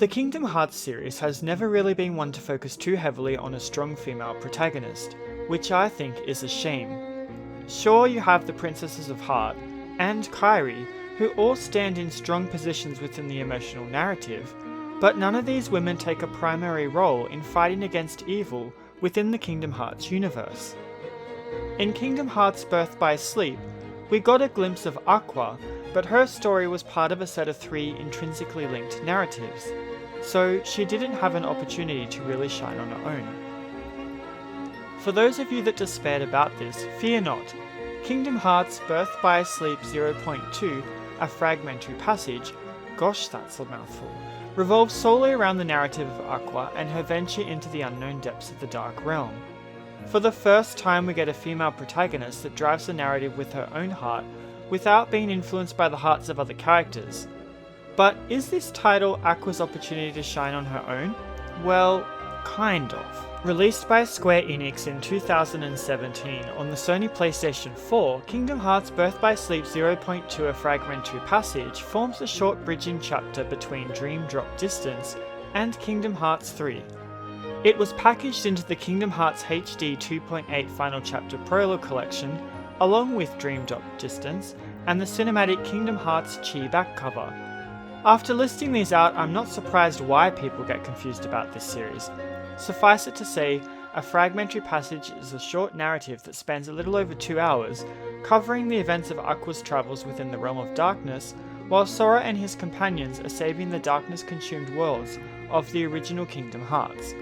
The Kingdom Hearts series has never really been one to focus too heavily on a strong female protagonist, which I think is a shame. Sure, you have the Princesses of Heart and Kairi, who all stand in strong positions within the emotional narrative, but none of these women take a primary role in fighting against evil within the Kingdom Hearts universe. In Kingdom Hearts Birth by Sleep, we got a glimpse of Aqua, but her story was part of a set of 3 intrinsically linked narratives, so she didn't have an opportunity to really shine on her own. For those of you that despaired about this, fear not. Kingdom Hearts Birth by Sleep 0.2, a fragmentary passage, gosh that's a mouthful, revolves solely around the narrative of Aqua and her venture into the unknown depths of the Dark Realm. For the first time we get a female protagonist that drives the narrative with her own heart without being influenced by the hearts of other characters. But is this title Aqua's opportunity to shine on her own? Well, kind of. Released by Square Enix in 2017 on the Sony PlayStation 4, Kingdom Hearts Birth by Sleep 0.2 A Fragmentary Passage forms a short bridging chapter between Dream Drop Distance and Kingdom Hearts 3. It was packaged into the Kingdom Hearts HD 2.8 Final Chapter Prologue Collection, along with Dream Drop Distance and the cinematic Kingdom Hearts Chi back cover. After listing these out, I'm not surprised why people get confused about this series. Suffice it to say, a fragmentary passage is a short narrative that spans a little over 2 hours, covering the events of Aqua's travels within the Realm of Darkness, while Sora and his companions are saving the darkness-consumed worlds of the original Kingdom Hearts.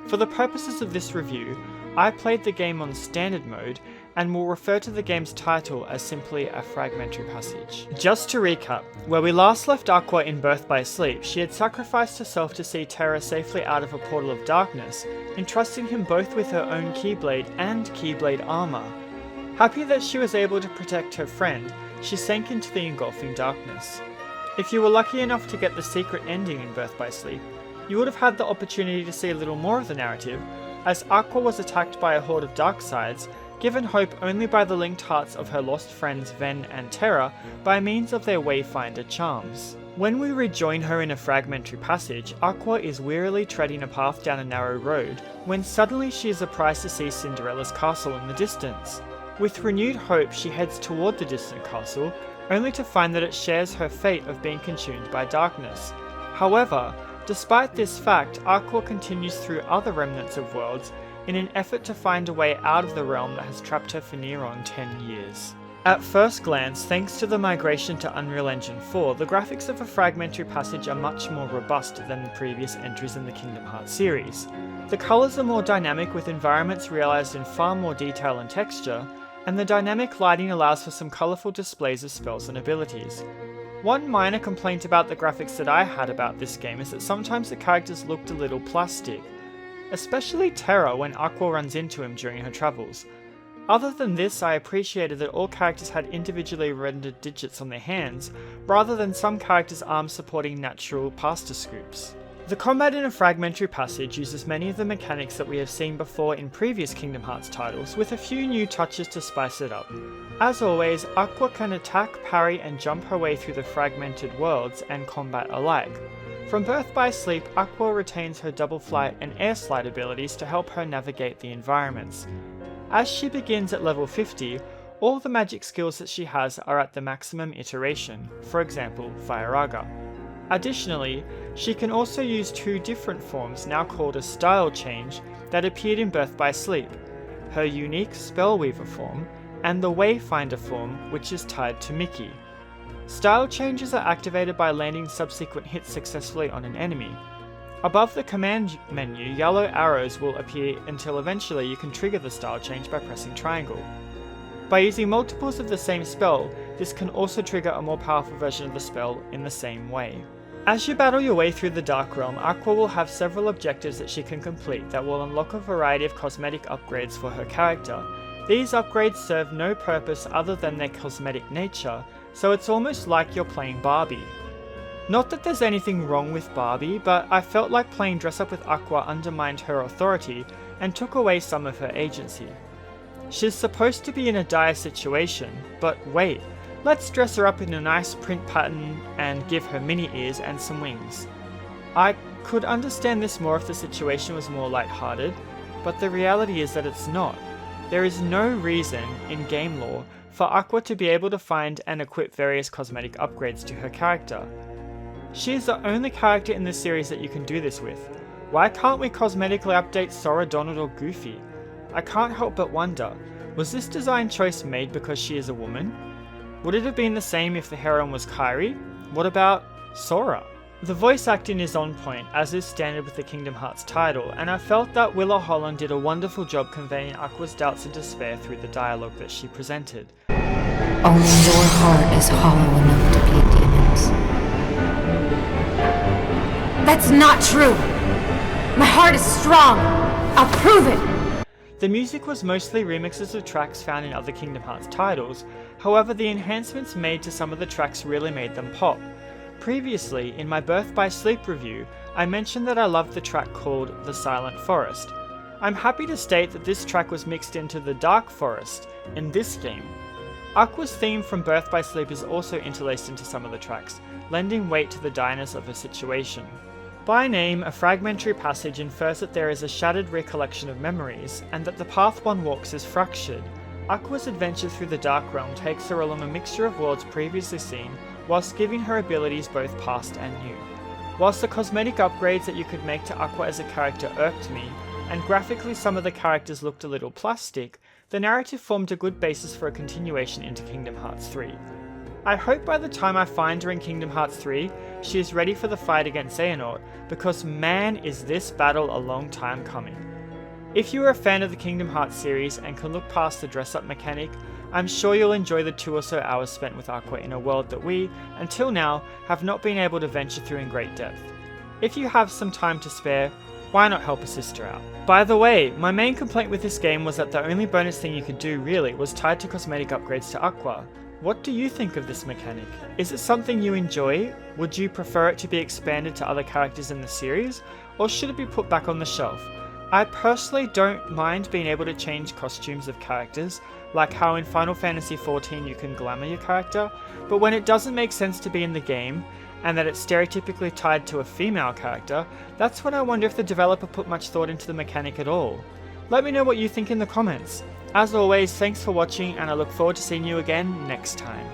For the purposes of this review, I played the game on Standard Mode, and will refer to the game's title as simply a fragmentary passage. Just to recap, where we last left Aqua in Birth by Sleep, she had sacrificed herself to see Terra safely out of a portal of darkness, entrusting him both with her own Keyblade and Keyblade armor. Happy that she was able to protect her friend, she sank into the engulfing darkness. If you were lucky enough to get the secret ending in Birth by Sleep, you would have had the opportunity to see a little more of the narrative, as Aqua was attacked by a horde of Darksides, given hope only by the linked hearts of her lost friends Ven and Terra by means of their Wayfinder charms. When we rejoin her in a fragmentary passage, Aqua is wearily treading a path down a narrow road, when suddenly she is surprised to see Cinderella's castle in the distance. With renewed hope, she heads toward the distant castle, only to find that it shares her fate of being consumed by darkness. However, despite this fact, Aqua continues through other remnants of worlds in an effort to find a way out of the realm that has trapped her for near on 10 years. At first glance, thanks to the migration to Unreal Engine 4, the graphics of a fragmentary passage are much more robust than the previous entries in the Kingdom Hearts series. The colours are more dynamic, with environments realised in far more detail and texture, and the dynamic lighting allows for some colourful displays of spells and abilities. One minor complaint about the graphics that I had about this game is that sometimes the characters looked a little plastic, especially Terra when Aqua runs into him during her travels. Other than this, I appreciated that all characters had individually rendered digits on their hands, rather than some characters' arms supporting natural pasta scoops. The combat in a fragmentary passage uses many of the mechanics that we have seen before in previous Kingdom Hearts titles, with a few new touches to spice it up. As always, Aqua can attack, parry, and jump her way through the fragmented worlds and combat alike. From Birth by Sleep, Aqua retains her double flight and air slide abilities to help her navigate the environments. As she begins at level 50, all the magic skills that she has are at the maximum iteration, for example, Firaga. Additionally, she can also use 2 different forms now called a style change that appeared in Birth by Sleep, her unique Spellweaver form and the Wayfinder form, which is tied to Mickey. Style changes are activated by landing subsequent hits successfully on an enemy. Above the command menu, yellow arrows will appear until eventually you can trigger the style change by pressing triangle. By using multiples of the same spell, this can also trigger a more powerful version of the spell in the same way. As you battle your way through the Dark Realm, Aqua will have several objectives that she can complete that will unlock a variety of cosmetic upgrades for her character. These upgrades serve no purpose other than their cosmetic nature, so it's almost like you're playing Barbie. Not that there's anything wrong with Barbie, but I felt like playing Dress Up with Aqua undermined her authority and took away some of her agency. She's supposed to be in a dire situation, but wait, let's dress her up in a nice print pattern and give her mini ears and some wings. I could understand this more if the situation was more lighthearted, but the reality is that it's not. There is no reason, in game lore, for Aqua to be able to find and equip various cosmetic upgrades to her character. She is the only character in the series that you can do this with. Why can't we cosmetically update Sora, Donald, or Goofy? I can't help but wonder, was this design choice made because she is a woman? Would it have been the same if the heroine was Kairi? What about Sora? The voice acting is on point, as is standard with the Kingdom Hearts title, and I felt that Willa Holland did a wonderful job conveying Aqua's doubts and despair through the dialogue that she presented. Only your heart is hollow enough to be demons. That's not true! My heart is strong! I'll prove it! The music was mostly remixes of tracks found in other Kingdom Hearts titles, however the enhancements made to some of the tracks really made them pop. Previously, in my Birth by Sleep review, I mentioned that I loved the track called The Silent Forest. I'm happy to state that this track was mixed into The Dark Forest in this game. Aqua's theme from Birth by Sleep is also interlaced into some of the tracks, lending weight to the direness of the situation. By name, a fragmentary passage infers that there is a shattered recollection of memories, and that the path one walks is fractured. Aqua's adventure through the Dark Realm takes her along a mixture of worlds previously seen, whilst giving her abilities both past and new. Whilst the cosmetic upgrades that you could make to Aqua as a character irked me, and graphically some of the characters looked a little plastic, the narrative formed a good basis for a continuation into Kingdom Hearts 3. I hope by the time I find her in Kingdom Hearts 3, she is ready for the fight against Xehanort, because man is this battle a long time coming. If you are a fan of the Kingdom Hearts series and can look past the dress-up mechanic, I'm sure you'll enjoy the 2 or so hours spent with Aqua in a world that we, until now, have not been able to venture through in great depth. If you have some time to spare, why not help a sister out? By the way, my main complaint with this game was that the only bonus thing you could do really was tied to cosmetic upgrades to Aqua. What do you think of this mechanic? Is it something you enjoy? Would you prefer it to be expanded to other characters in the series? Or should it be put back on the shelf? I personally don't mind being able to change costumes of characters, like how in Final Fantasy XIV you can glamour your character, but when it doesn't make sense to be in the game, and that it's stereotypically tied to a female character, that's when I wonder if the developer put much thought into the mechanic at all. Let me know what you think in the comments. As always, thanks for watching, and I look forward to seeing you again next time.